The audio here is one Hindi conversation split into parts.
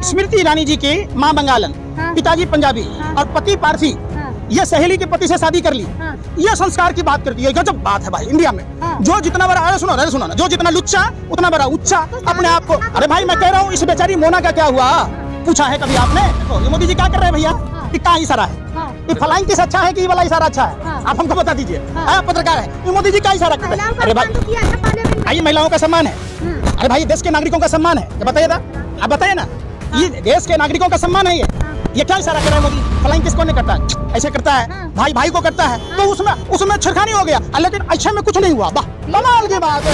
स्मृति ईरानी जी की माँ बंगालन, पिताजी पंजाबी और पति पारसी, ये सहेली के पति से शादी कर ली। ये संस्कार की बात करती है। गजब बात है भाई इंडिया में। जो जितना बड़ा, अरे सुनो ना, जो जितना लुच्चा उतना बड़ा उच्चा अपने आप को। अरे भाई मैं कह रहा हूँ इस बेचारी मोना का क्या हुआ, पूछा है कभी आपने? देखो ये मोदी जी क्या कर रहे हैं भैया, क्या इशारा है? ये फ्लाइंग किस अच्छा है कि ये वाला इशारा अच्छा है? आप हमको बता दीजिए। आप पत्रकार है, ये मोदी जी क्या इशारा कर रहे हैं? अरे भाई आइए, महिलाओं का सम्मान है। अरे भाई देश के नागरिकों का सम्मान है, बताइए ना, आप बताइए ना, ये देश के नागरिकों का सम्मान है। ये क्या इशारा कर रहा है मोदी? फ्लाइंग किसको नहीं करता है? ऐसे करता है, भाई भाई को करता है, तो उसमें छिड़खानी हो गया, लेकिन अच्छा में कुछ नहीं हुआ। वाह कमाल की बात है।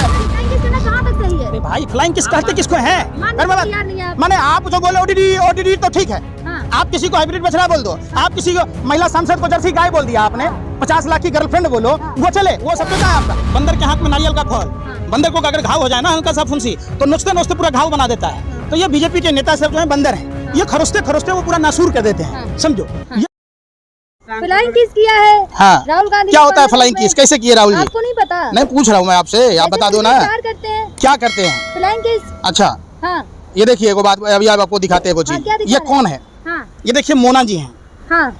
अरे भाई फ्लाइंग किस कहते किसको है? माने आप जो बोले ओडीडी तो ठीक है। आप किसी को हाइब्रिड बछड़ा बोल दो, आप किसी को महिला सांसद को जर्सी गाय बोल दिया आपने, 50 लाख की गर्लफ्रेंड बोलो, वो चले, वो सब है आपका। बंदर के हाथ में नारियल का फल, बंदर को अगर घाव हो जाए ना हल्का सा फुंसी, तो नोचते नोचते पूरा घाव बना देता है। तो ये बीजेपी के नेता सब जो है बंदर हैं, ये खरोस्ते वो पूरा नासूर कर देते हैं, समझो। फ्लाइंग किस किया है? हाँ राहुल गांधी क्या होता है फ्लाइंग किस, कैसे किए राहुल जी? आपको नहीं पता? नहीं पूछ रहा हूँ मैं आपसे, आप बता दो ना। क्या करते हैं फ्लाइंग किस? अच्छा हाँ। ये देखिए एगो बात अभी आप आपको दिखाते हैं वो चीज। ये कौन है? ये देखिए मोना जी हैं। हाँ।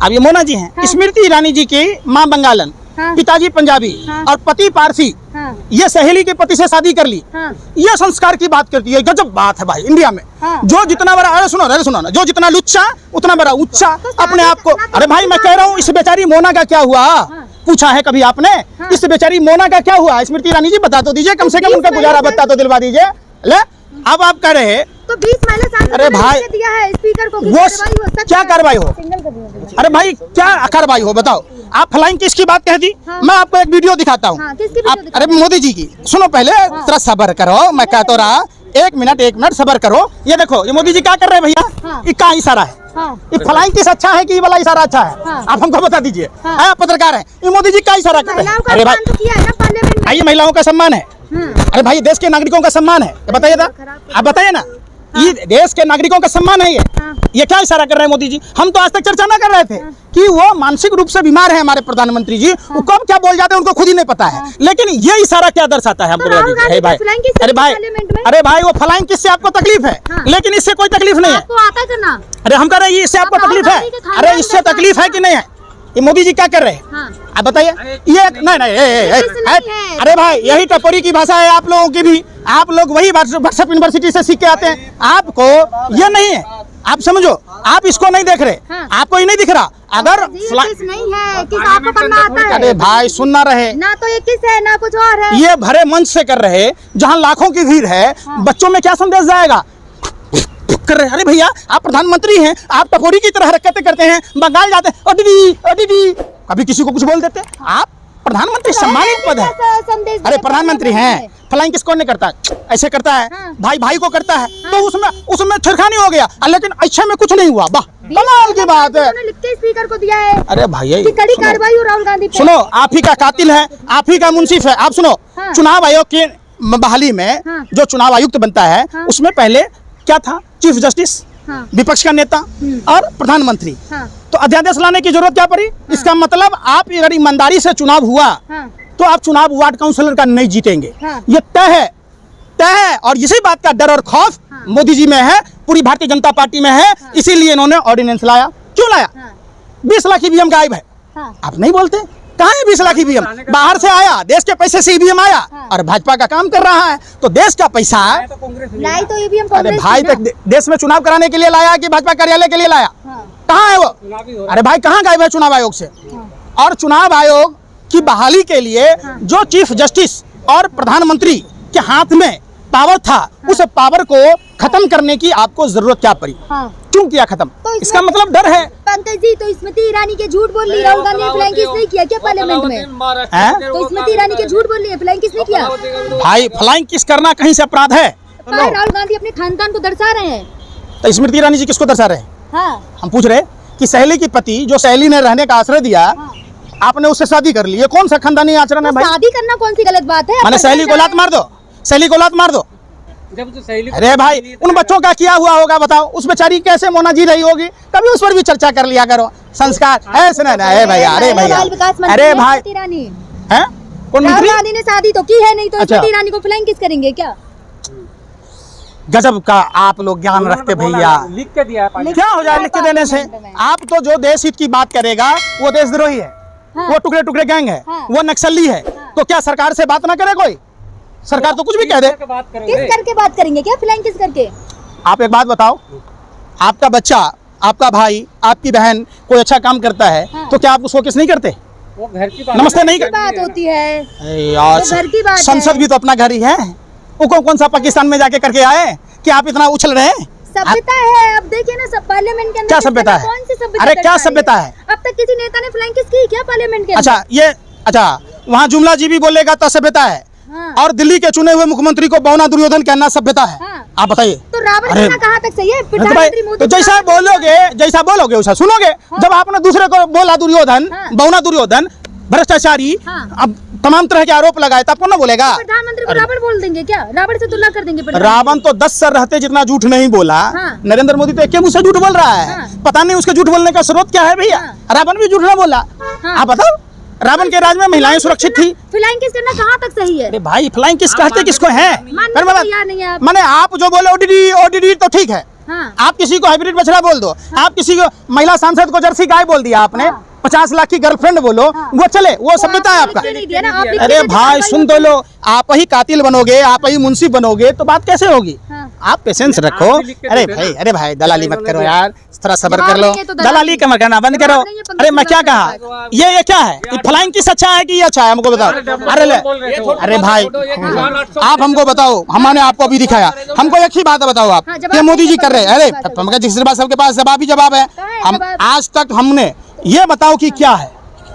अब ये मोना जी हैं, स्मृति ईरानी जी की माँ बंगालन, पिताजी पंजाबी और पति पारसी, ये सहेली के पति से शादी कर ली। ये संस्कार की बात करती है। गजब बात है भाई इंडिया में। जो जितना बड़ा, अरे सुनो ना, जो जितना लुच्चा उतना बड़ा उच्चा अपने आप को। अरे भाई मैं कह रहा हूँ इस बेचारी मोना का क्या हुआ, पूछा है कभी आपने? इस बेचारी मोना का क्या हुआ? स्मृति ईरानी जी बता तो दीजिए, कम से कम उनका गुजारा बता तो दिलवा दीजिए। ले अब आप कह रहे हैं तो 20 महिला, अरे भाई दिया है स्पीकर को, वो क्या कार्रवाई हो? अरे भाई क्या कार्रवाई हो बताओ? आप फ्लाइंग किसकी बात कह दी? मैं आपको एक वीडियो दिखाता हूँ। अरे मोदी जी की सुनो पहले, थोड़ा सब्र करो, मैं कह तो रहा, एक मिनट सब्र करो। ये देखो ये मोदी जी क्या कर रहे हैं भैया, ये क्या इशारा है? ये फ्लाइंग किस अच्छा है कि ये वाला इशारा अच्छा है? आप हमको बता दीजिए। आप पत्रकार हैं, ये मोदी जी क्या इशारा कर रहे हैं? अरे भाई आइए, महिलाओं का सम्मान है। अरे भाई देश के नागरिकों का सम्मान है, बताइए ना, आप बताइए ना, ये देश के नागरिकों का सम्मान है। ये क्या इशारा कर रहे हैं मोदी जी? हम तो आज तक चर्चा ना कर रहे थे कि वो मानसिक रूप से बीमार है हमारे प्रधानमंत्री जी। वो कब क्या बोल जाते हैं उनको खुद ही नहीं पता है, लेकिन ये इशारा क्या दर्शाता है हमको? अरे भाई वो फ्लाइंग किससे आपको तकलीफ है? लेकिन इससे कोई तकलीफ नहीं है। अरे हम कह रहे हैं इससे आपको तकलीफ है? अरे इससे तकलीफ है कि नहीं है? ये मोदी जी क्या कर रहे हैं आप बताइए? ये नहीं, अरे भाई यही टपोरी की भाषा है आप लोगों की भी। आप लोग वही व्हाट्सएप यूनिवर्सिटी से सीख के आते हैं। आपको ये नहीं है, आप समझो, आप इसको नहीं देख रहे, आपको ये नहीं दिख रहा। अगर नहीं है किस आपको करना आता है? अरे भाई सुनना रहे ना, तो ये किस है ना कुछ और है। ये भरे मंच से कर रहे, जहाँ लाखों की भीड़ है, बच्चों में क्या संदेश जाएगा? कर रहे, अरे भैया आप प्रधानमंत्री हैं, आप टपोरी की तरह हरकतें करते हैं, बंगाल जाते हैं, ओडीडी कभी किसी को कुछ बोल देते। आप प्रधानमंत्री सम्मानित पद है। अरे प्रधानमंत्री हैं, फ्लाइंग किसको नहीं करता है? ऐसे करता है, भाई भाई को करता है, तो उसमें छिड़खानी हो गया, लेकिन अच्छा में कुछ नहीं हुआ। वाह कमाल की बात है। स्पीकर को दिया है। अरे भाई कड़ी कार्रवाई हो राहुल गांधी पे। सुनो, आप ही का कातिल है, आप ही का मुंसिफ है। आप सुनो, चुनाव आयोग की बहाली में जो चुनाव आयुक्त बनता है, उसमें पहले क्या था? चीफ जस्टिस, विपक्ष का नेता और प्रधानमंत्री। तो अध्यादेश लाने की जरूरत क्या पड़ी? इसका मतलब आप अगर ईमानदारी से चुनाव हुआ तो आप चुनाव वार्ड काउंसिलर का नहीं जीतेंगे। ये तय है। और इसी बात का डर और खौफ मोदी जी में है, पूरी भारतीय जनता पार्टी में है। इसीलिए इन्होंने ऑर्डिनेंस लाया। क्यों लाया? 20 लाख ईवीएम गायब है। आप नहीं बोलते कहाँ है 20 लाख ईवीएम? बाहर से आया, देश के पैसे से ईवीएम आया, और भाजपा का काम कर रहा है, तो देश का पैसा है। तो ईवीएम अरे भाई देश में चुनाव कराने के लिए लाया कि भाजपा कार्यालय के लिए लाया? कहाँ है वो? अरे भाई कहाँ गायब है चुनाव आयोग से? और चुनाव आयोग की बहाली के लिए जो चीफ जस्टिस और प्रधानमंत्री के हाथ में पावर था, उस पावर को खत्म करने की आपको जरूरत क्या पड़ी? क्यों किया खत्म? तो इसका मतलब डर है। पंकज जी, तो स्मृति ईरानी के झूठ बोल रही है, राहुल गांधी ने फ्लाइंग किस नहीं किया क्या पार्लियामेंट में? तो स्मृति ईरानी के झूठ बोल रही है, फ्लाइंग किस नहीं किया? भाई फ्लाइंग किस करना कहीं से अपराध है? राहुल गांधी अपने खानदान को दर्शा रहे हैं। तो स्मृति ईरानी जी किसको दर्शा रहे हैं? हम पूछ रहे कि सहेली की पति, जो सहेली ने रहने का आश्रय दिया, आपने उससे शादी कर ली, ये कौन सा खानदानी आचरण है भाई? शादी करना कौन सी गलत बात है? मैंने सहेली को लात मार दो, सहेली को लात मार दो। अरे भाई उन बच्चों का किया हुआ होगा, बताओ उस बेचारी कैसे मोना जी रही होगी, कभी उस पर भी चर्चा कर लिया करो। संस्कार ऐसे ना है भैया। अरे भैया, अरे भाई है कौन मंत्री? राहुल गांधी ने शादी तो की है नहीं, तो स्मृति ईरानी को फ्लाइंग किस करेंगे क्या? गजब का आप लोग ज्ञान रखते भैया। लिख के दिया है। क्या हो जाए लिख के देने से? आप तो जो देश हित की बात करेगा वो देशद्रोही है, वो टुकड़े टुकड़े गैंग है, वो नक्सली है। तो क्या सरकार से बात ना करे कोई? सरकार तो कुछ भी कह दे। किस करके बात करेंगे? क्या फ्लाइंग किस करके? आप एक बात बताओ, आपका बच्चा, आपका भाई, आपकी बहन कोई अच्छा काम करता है तो क्या आप उसको किस नहीं करते? वो घर की बात नमस्ते नहीं बात होती है यार, तो घर की बात है। संसद भी तो अपना घर ही है। वो कौन सा पाकिस्तान में जाके करके आए कि आप इतना उछल रहे हैं? सभ्यता है। अब देखिए ना, सब पार्लियामेंट के अंदर क्या सभ्यता है? कौन सी सभ्यता? अरे क्या सभ्यता है? अब तक किसी नेता ने फ्लाइंग किस की क्या पार्लियामेंट के अंदर? अच्छा ये, अच्छा वहाँ जुमला जी भी बोलेगा तो सभ्यता है, और दिल्ली के चुने हुए मुख्यमंत्री को बौना दुर्योधन कहना सभ्यता है। आप बताइए। तो रावण अरे कहना कहाँ तक सही है? तो प्रधानमंत्री मोदी जैसा बोलोगे वैसा सुनोगे। जब आपने दूसरे को बोला दुर्योधन, बौना दुर्योधन, भ्रष्टाचारी, अब तमाम तरह के आरोप लगाए, तब कौन ना बोलेगा? प्रधानमंत्री को रावण बोल देंगे क्या? रावण से तुलना कर देंगे? रावण तो 10 सर रहते जितना झूठ नहीं बोला। नरेंद्र मोदी तो एक मुंह से झूठ बोल रहा है। पता नहीं उसके झूठ बोलने का स्रोत क्या है भैया। रावण भी झूठ ना बोला। आप बताओ, रावण के राज में महिलाएं सुरक्षित थी। फ्लाइंग किस करना कहाँ तक सही है? अरे भाई फ्लाइंग किस कहते किसको है? आप। माने आप जो बोले ओडीडी तो ठीक है। आप किसी को हाइब्रिड बछड़ा बोल दो, आप किसी को महिला सांसद को जर्सी गाय बोल दिया आपने, 50 लाख की गर्लफ्रेंड बोलो, वो चले, वो सभ्यता है आपका। अरे भाई सुन तो लो, आप ही कातिल बनोगे, आप ही मुंशी बनोगे तो बात कैसे होगी? आप पेशेंस रखो। अरे भाई दलाली मत करो यार, थोड़ा सब्र कर लो। दलाली कम करना बंद करो। अरे मैं क्या कहा, ये क्या है? फ्लाइंग किस अच्छा है कि ये अच्छा है? हमको बताओ। अरे भाई आप हमको बताओ, हमने आपको अभी दिखाया, हमको एक ही बात बताओ आप, ये मोदी जी कर रहे हैं। अरे जिस बात सबके पास जवाब ही जवाब है। हम आज तक हमने ये बताओ कि क्या है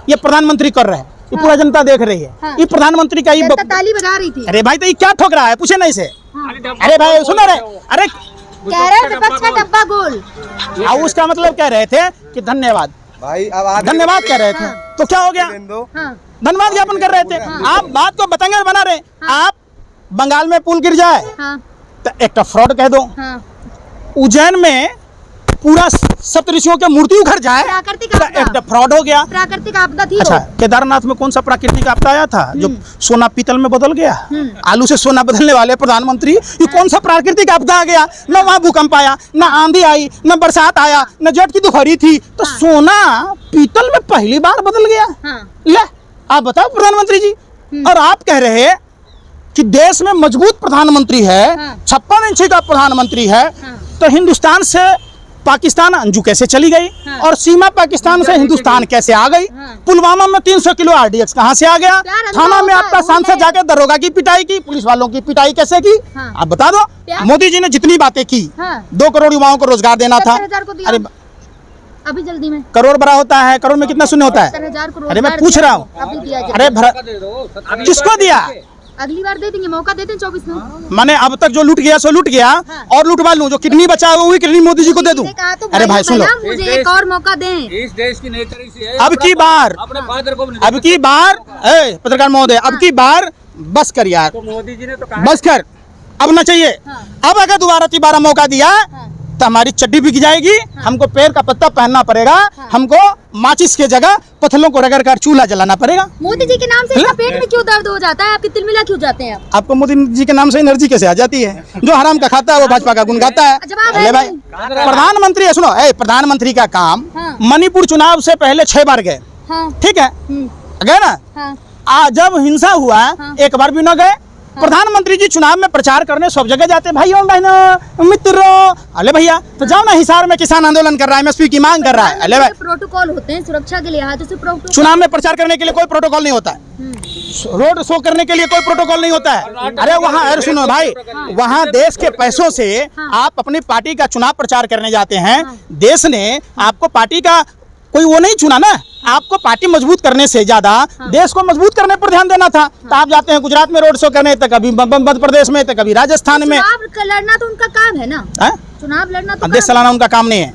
ये प्रधानमंत्री कर रहे हैं, ये पूरा जनता देख रही है। ये प्रधानमंत्री का ये ताली बजा रही थी। अरे भाई तो ये क्या ठोक रहा है? पूछे नहीं से। अरे भाई सुनो रे, अरे कह रहे विपक्ष का डब्बा गोल। उसका मतलब कह रहे थे कि धन्यवाद भाई, अब धन्यवाद कह रहे थे तो क्या हो गया? धन्यवाद ज्ञापन कर रहे थे। आप बात को बतंगर बना रहे। आप बंगाल में पुल गिर जाए तो एक फ्रॉड कह दो, उज्जैन में पूरा सप्तऋषियों के मूर्ति उखड़ जाए एक फ्रॉड हो गया। प्राकृतिक आपदा थी। अच्छा केदारनाथ में कौन सा प्राकृतिक आपदा आया था जो सोना पीतल में बदल गया? आलू से सोना बदलने वाले प्रधानमंत्री, ये कौन सा प्राकृतिक आपदा आ गया? न वहाँ भूकंप आया, न आंधी आई, न बरसात आया, न जेठ की दुपहरी थी, तो सोना पीतल में पहली बार बदल गया। ले आप बताओ प्रधानमंत्री जी। और आप कह रहे हैं कि देश में मजबूत प्रधानमंत्री है, 56 इंच का प्रधानमंत्री है, तो हिंदुस्तान से पाकिस्तान अंजू कैसे चली गई? और सीमा पाकिस्तान से हिंदुस्तान कैसे आ गई? पुलवामा में 300 किलो आरडीएक्स कहाँ से आ गया? थाना में आपका सांसद जाकर दरोगा की पिटाई की, पुलिस वालों की पिटाई कैसे की? आप बता दो। मोदी जी ने जितनी बातें की, 2 करोड़ युवाओं को रोजगार देना था। अरे अभी जल्दी में करोड़ बड़ा होता है, करोड़ में कितना शून्य होता है? अरे मैं पूछ रहा हूँ। अरे किसको दिया? अगली बार दे देंगे, मौका देते हैं 24 में। मैंने अब तक जो लूट गया सो लूट गया, और लूटवा लूं। जो किडनी बचा हुआ वही किडनी मोदी जी को दे दूं। तो अरे भाई सुन लो, मुझे एक और मौका दें। इस देश की नेतृत्व से अब की बार, अब की बार पत्रकार महोदय, अब की बार बस कर यार, तो मोदी जी ने तो कहा बस कर, अब ना चाहिए। अब अगर दोबारा मौका दिया तो हमारी चड्डी बिक जाएगी, हमको पेड़ का पत्ता पहनना पड़ेगा, हमको माचिस के जगह पत्थरों को रगड़ कर चूल्हा जलाना पड़ेगा। मोदी जी के नाम से इसका पेट में क्यों दर्द हो जाता है? आपके तिलमिला क्यों जाते हैं? आपको मोदी जी के नाम से एनर्जी कैसे आ जाती है? जो हराम का खाता है वो भाजपा का गुण गाता है। अरे भाई प्रधानमंत्री सुनो, प्रधानमंत्री का काम मणिपुर चुनाव से पहले 6 बार गए, ठीक है, गए ना? आज जब हिंसा हुआ एक बार भी न गए। प्रधानमंत्री जी चुनाव में प्रचार करने सब जगह जाते हैं। भाइयों बहनों मित्रों, अरे भैया तो जाओ ना, हिसार में किसान आंदोलन कर रहा है, एमएसपी की मांग कर रहा है। अरे भाई प्रोटोकॉल होते हैं सुरक्षा के लिहाज से। चुनाव में प्रचार करने के लिए कोई प्रोटोकॉल नहीं होता है, रोड शो करने के लिए कोई प्रोटोकॉल नहीं होता है। अरे वहाँ, अरे सुनो भाई, वहाँ देश के पैसों से आप अपनी पार्टी का चुनाव प्रचार करने जाते हैं। देश ने आपको पार्टी का कोई वो नहीं चुना ना, आपको पार्टी मजबूत करने से ज्यादा देश को मजबूत करने पर ध्यान देना था। तो आप जाते हैं गुजरात में रोड शो करने, तो कभी मध्य प्रदेश में, तो कभी राजस्थान में। चुनाव लड़ना तो उनका काम है ना, चुनाव लड़ना तो देश चलाना उनका काम नहीं है।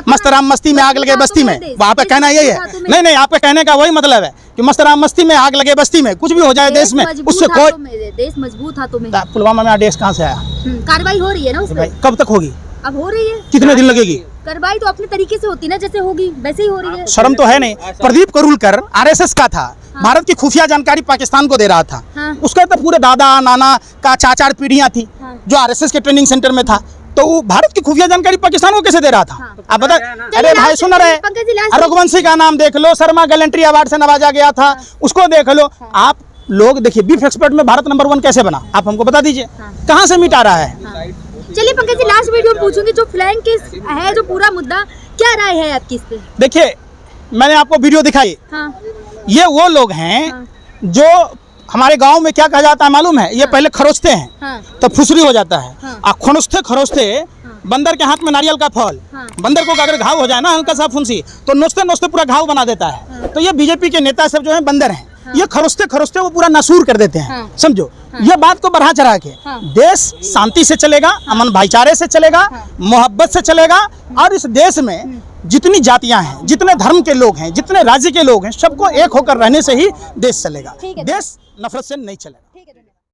मस्त राम मस्ती में आग लगे बस्ती में, वहाँ पे कहना यही है। नहीं, आपके कहने का वही मतलब है कि मस्त राम मस्ती में आग लगे बस्ती में, कुछ भी हो जाए देश में, उससे कोई देश मजबूत हाथों में। पुलवामा में आदेश कहाँ से आया? कार्रवाई हो रही है ना उसमें। कब तक होगी? अब हो रही है। कितने दिन लगेगी? कार्रवाई तो अपने तरीके से होती है ना, जैसे होगी वैसे ही हो रही है। शर्म तो है नहीं। प्रदीप करूलकर आरएसएस का था, भारत की खुफिया जानकारी पाकिस्तान को दे रहा था। उसके तो पूरे दादा नाना का 4 पीढ़ियां थी। जो आरएसएस के ट्रेनिंग सेंटर में था, तो वो भारत की खुफिया जानकारी पाकिस्तान को कैसे दे रहा था? आप बता। अरे भाई सुन रहे, रघुवंशी का नाम देख लो, शर्मा गैलेंट्री अवार्ड से नवाजा गया था, उसको देख लो। आप लोग देखिए, बीफ एक्सपर्ट में भारत नंबर 1 कैसे बना, आप हमको बता दीजिए, कहाँ से मिटा रहा है? चलिए पंकज जी, लास्ट वीडियो पूछूंगी, जो फ्लैंक केस है, जो पूरा मुद्दा, क्या राय है आपकी इस पे? देखिए, मैंने आपको वीडियो दिखाई, ये वो लोग हैं जो हमारे गांव में क्या कहा जाता है मालूम है? ये पहले खरोचते हैं तो फुसरी हो जाता है, और खरोचते खरोचते बंदर के हाथ में नारियल का फल, बंदर को अगर घाव हो जाए ना हल्का सा फुंसी, तो नोचते नोचते पूरा घाव बना देता है। तो ये बीजेपी के नेता सब जो है बंदर हैं, ये खरोचते खरोचते वो पूरा नसूर कर देते हैं, समझो। ये बात को बढ़ा चढ़ा के देश शांति से चलेगा, अमन भाईचारे से चलेगा, मोहब्बत से चलेगा, और इस देश में जितनी जातियां हैं, जितने धर्म के लोग हैं, जितने राज्य के लोग हैं, सबको एक होकर रहने से ही देश चलेगा। देश नफरत से नहीं चलेगा।